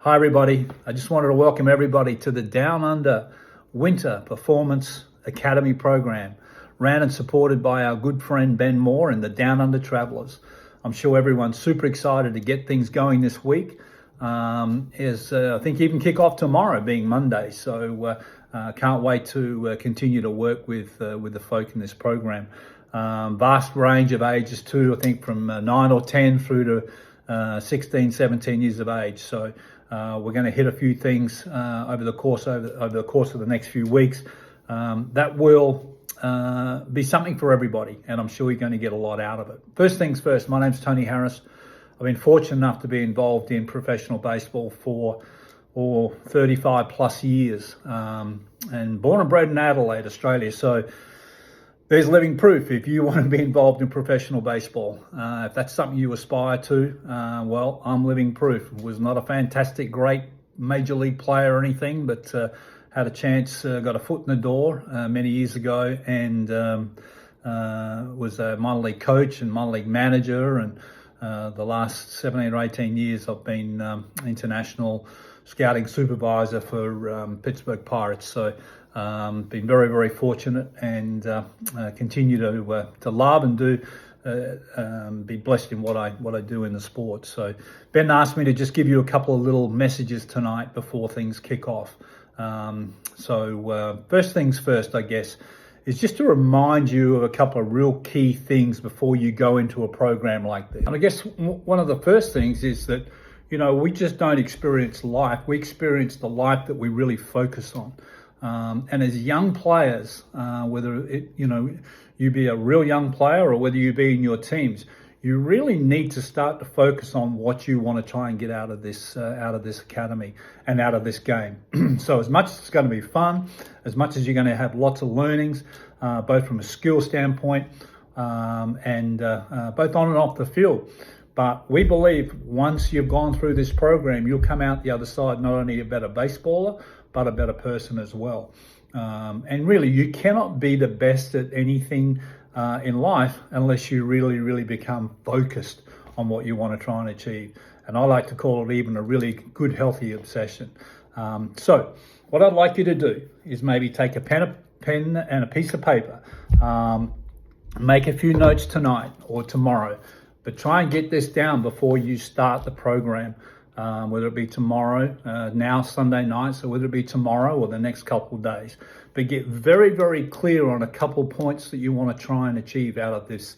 Hi everybody, I just wanted to welcome everybody to the Down Under Winter Performance Academy program, ran and supported by our good friend Ben Moore and the DownUnder Travellers. I'm sure everyone's super excited to get things going this week. I think even kick off tomorrow being Monday, so can't wait to continue to work with the folk in this program. Vast range of ages too, I think from 9 or 10 through to 16, 17 years of age. So we're going to hit a few things over the course of the next few weeks. That will be something for everybody, and I'm sure you're going to get a lot out of it. First things first, my name's Tony Harris. I've been fortunate enough to be involved in professional baseball for 35 plus years, and born and bred in Adelaide, Australia. So there's living proof if you want to be involved in professional baseball. If that's something you aspire to, well, I'm living proof. Was not a fantastic, great major league player or anything, but had a chance, got a foot in the door many years ago, and was a minor league coach and minor league manager. And the last 17 or 18 years, I've been international scouting supervisor for Pittsburgh Pirates. So been very, very fortunate, and continue to love and be blessed in what I do in the sport. So Ben asked me to just give you a couple of little messages tonight before things kick off. First things first, I guess, is just to remind you of a couple of real key things before you go into a program like this. And I guess one of the first things is that, we just don't experience life. We experience the life that we really focus on. And as young players, whether you be a real young player or whether you be in your teams, you really need to start to focus on what you want to try and get out of this academy and out of this game. So as much as it's going to be fun, as much as you're going to have lots of learnings, both from a skill standpoint and both on and off the field. But we believe once you've gone through this program, you'll come out the other side not only a better baseballer, but a better person as well. And really, you cannot be the best at anything in life unless you really, really become focused on what you want to try and achieve. And I like to call it even a really good, healthy obsession. So what I'd like you to do is maybe take a pen and a piece of paper, make a few notes tonight or tomorrow, but try and get this down before you start the program. Whether it be tomorrow, now Sunday night, so whether it be tomorrow or the next couple of days. But get very, very clear on a couple of points that you want to try and achieve out of this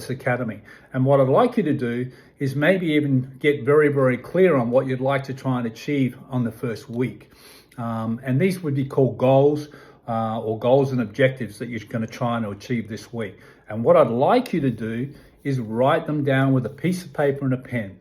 academy. And what I'd like you to do is maybe even get very, very clear on what you'd like to try and achieve on the first week. And these would be called goals or goals and objectives that you're going to try and achieve this week. And what I'd like you to do is write them down with a piece of paper and a pen.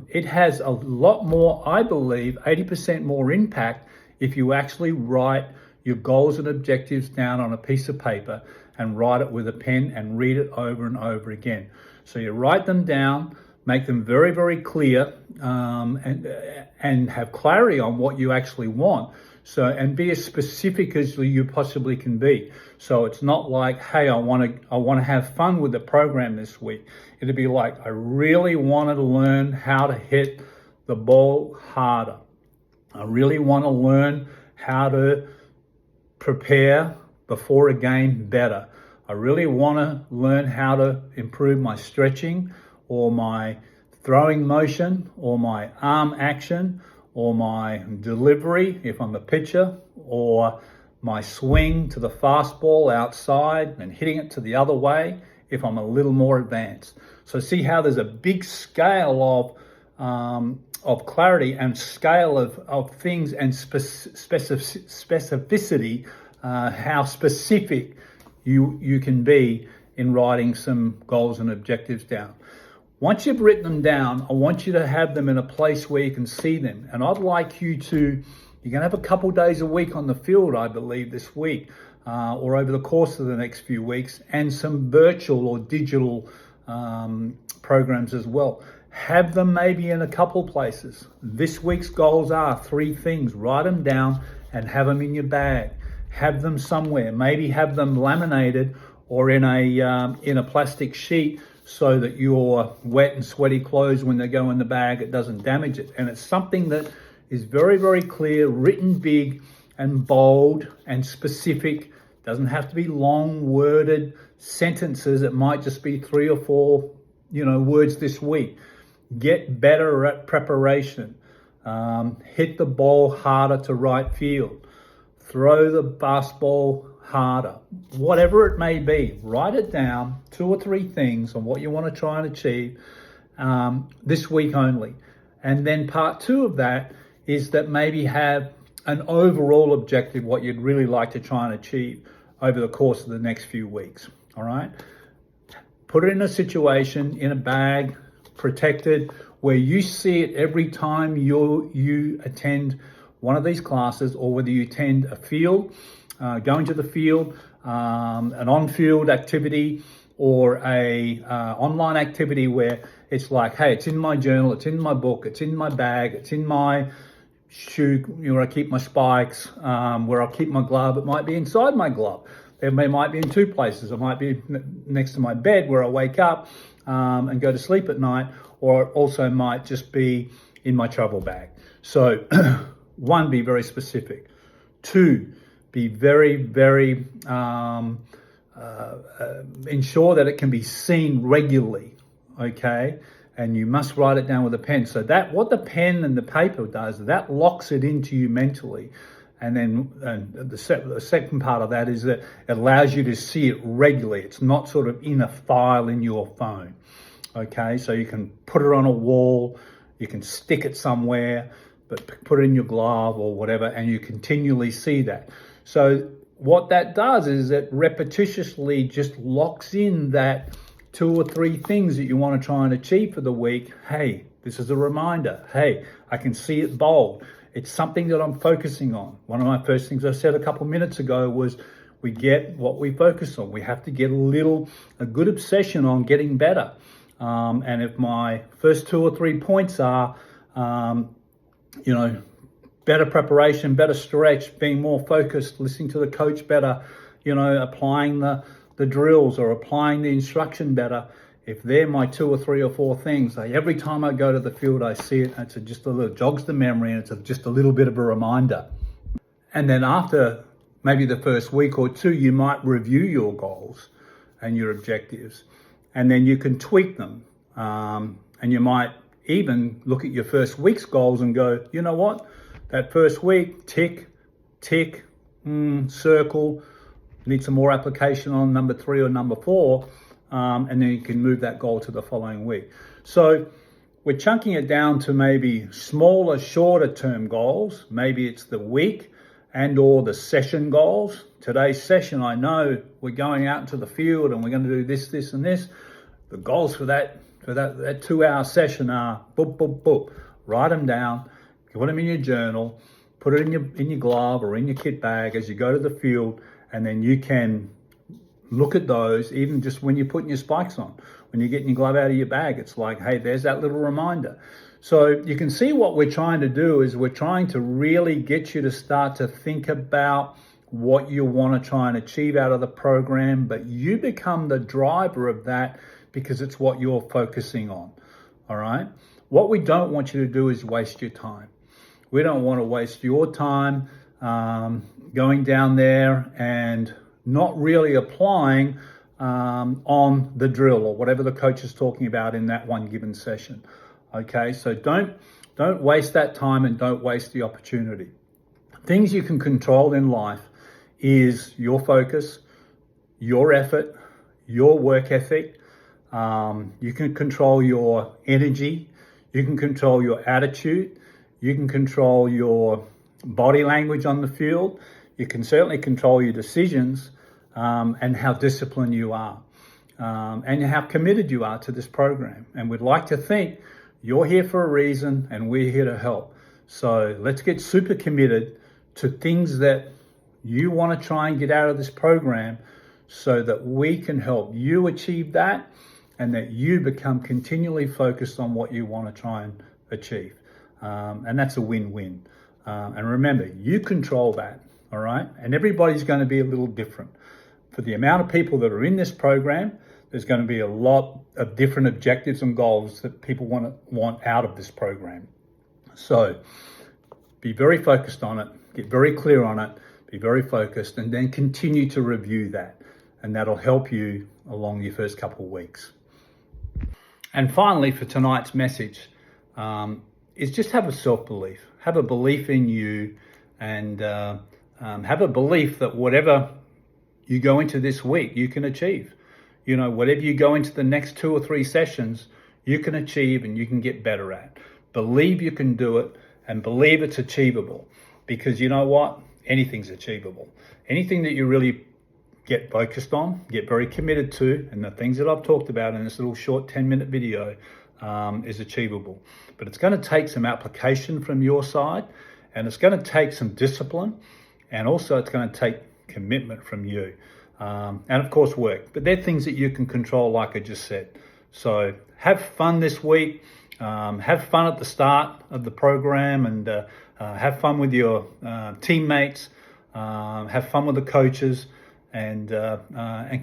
It has a lot more, I believe, 80% more impact if you actually write your goals and objectives down on a piece of paper and write it with a pen and read it over and over again. So you write them down, make them very, very clear, and have clarity on what you actually want. So, and be as specific as you possibly can be. So it's not like, hey, I want to have fun with the program this week. It'd be like, I really wanted to learn how to hit the ball harder. I really want to learn how to prepare before a game better. I really want to learn how to improve my stretching or my throwing motion or my arm action or my delivery if I'm a pitcher, or my swing to the fastball outside and hitting it to the other way if I'm a little more advanced. So see how there's a big scale of clarity and scale of things and specificity, how specific you can be in writing some goals and objectives down. Once you've written them down, I want you to have them in a place where you can see them. And I'd like you to, you're going to have a couple days a week on the field, I believe, this week, or over the course of the next few weeks, and some virtual or digital programs as well. Have them maybe in a couple places. This week's goals are 3 things. Write them down and have them in your bag. Have them somewhere. Maybe have them laminated or in a plastic sheet so that your wet and sweaty clothes, when they go in the bag, it doesn't damage it. And it's something that is very, very clear, written big and bold and specific. Doesn't have to be long worded sentences. It might just be 3 or 4, words this week. Get better at preparation. Hit the ball harder to right field. Throw the basketball harder. Whatever it may be, write it down, 2 or 3 things on what you want to try and achieve this week only. And then part 2 of that is that maybe have an overall objective, what you'd really like to try and achieve over the course of the next few weeks. All right. Put it in a situation, in a bag, protected, where you see it every time you attend one of these classes, or whether you attend a field, going to the field, an on-field activity, or a online activity where it's like, hey, it's in my journal, it's in my book, it's in my bag, it's in my shoe, where I keep my spikes, where I'll keep my glove. It might be inside my glove. It might be in 2 places. It might be next to my bed where I wake up and go to sleep at night, or it also might just be in my travel bag. So 1, be very specific. 2, be very, very, ensure that it can be seen regularly, okay? And you must write it down with a pen. So that, what the pen and the paper does, that locks it into you mentally. And then the second part of that is that it allows you to see it regularly. It's not sort of in a file in your phone, okay? So you can put it on a wall, you can stick it somewhere, but put it in your glove or whatever, and you continually see that. So what that does is it repetitiously just locks in that 2 or 3 things that you want to try and achieve for the week. Hey, this is a reminder. Hey, I can see it bold. It's something that I'm focusing on. One of my first things I said a couple minutes ago was we get what we focus on. We have to get a good obsession on getting better. And if my first 2 or 3 points are, better preparation, better stretch, being more focused, listening to the coach better, applying the drills or applying the instruction better. If they're my 2 or 3 or 4 things, every time I go to the field, I see it. It's just a little, jogs the memory, and it's just a little bit of a reminder. And then after maybe the first week or 2, you might review your goals and your objectives, and then you can tweak them. And you might even look at your first week's goals and go, you know what? That first week, tick, circle, need some more application on number 3 or number 4, and then you can move that goal to the following week. So we're chunking it down to maybe smaller, shorter term goals. Maybe it's the week and or the session goals. Today's session, I know we're going out into the field and we're going to do this, this, and this. The goals for that 2-hour session are boop, boop, boop. Write them down. Put them in your journal, put it in your glove or in your kit bag as you go to the field, and then you can look at those even just when you're putting your spikes on. When you're getting your glove out of your bag, it's like, hey, there's that little reminder. So you can see what we're trying to do is we're trying to really get you to start to think about what you want to try and achieve out of the program, but you become the driver of that because it's what you're focusing on, all right? What we don't want you to do is waste your time. We don't want to waste your time going down there and not really applying on the drill or whatever the coach is talking about in that one given session. Okay, so don't waste that time and don't waste the opportunity. Things you can control in life is your focus, your effort, your work ethic. You can control your energy. You can control your attitude. You can control your body language on the field. You can certainly control your decisions and how disciplined you are and how committed you are to this program. And we'd like to think you're here for a reason and we're here to help. So let's get super committed to things that you want to try and get out of this program so that we can help you achieve that and that you become continually focused on what you want to try and achieve. And that's a win-win. And remember, you control that, all right? And everybody's going to be a little different. For the amount of people that are in this program, there's going to be a lot of different objectives and goals that people want out of this program. So be very focused on it, get very clear on it, be very focused, and then continue to review that. And that'll help you along your first couple of weeks. And finally, for tonight's message, is just have a self-belief. Have a belief in you, and have a belief that whatever you go into this week, you can achieve. You know, whatever you go into the next 2 or 3 sessions, you can achieve and you can get better at. Believe you can do it and believe it's achievable, because you know what? Anything's achievable. Anything that you really get focused on, get very committed to, and the things that I've talked about in this little short 10-minute video is achievable. But it's going to take some application from your side, and it's going to take some discipline, and also it's going to take commitment from you. And of course work. But they're things that you can control, like I just said. So have fun this week. Have fun at the start of the program, and have fun with your teammates. Have fun with the coaches, and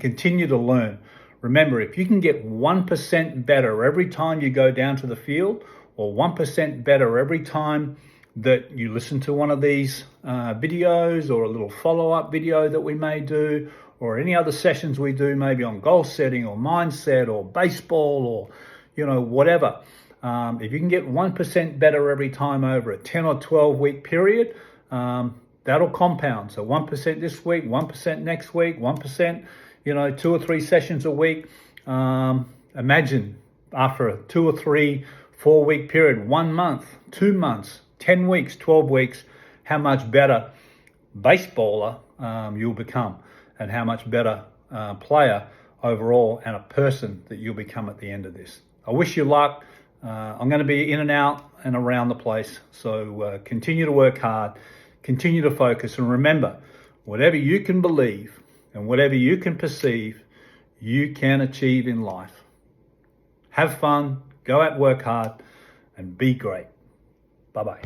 continue to learn. Remember, if you can get 1% better every time you go down to the field, or 1% better every time that you listen to one of these videos, or a little follow-up video that we may do, or any other sessions we do, maybe on goal setting or mindset or baseball, or, you know, whatever. If you can get 1% better every time over a 10 or 12 week period, that'll compound. So 1% this week, 1% next week, 1%, 2 or 3 sessions a week. Imagine after a 2 or 3, 4 week period, 1 month, 2 months, 10 weeks, 12 weeks, how much better baseballer you'll become, and how much better player overall, and a person that you'll become at the end of this. I wish you luck. I'm going to be in and out and around the place. So continue to work hard, continue to focus, and remember, whatever you can believe and whatever you can perceive, you can achieve in life. Have fun, go out, work hard, and be great. Bye-bye.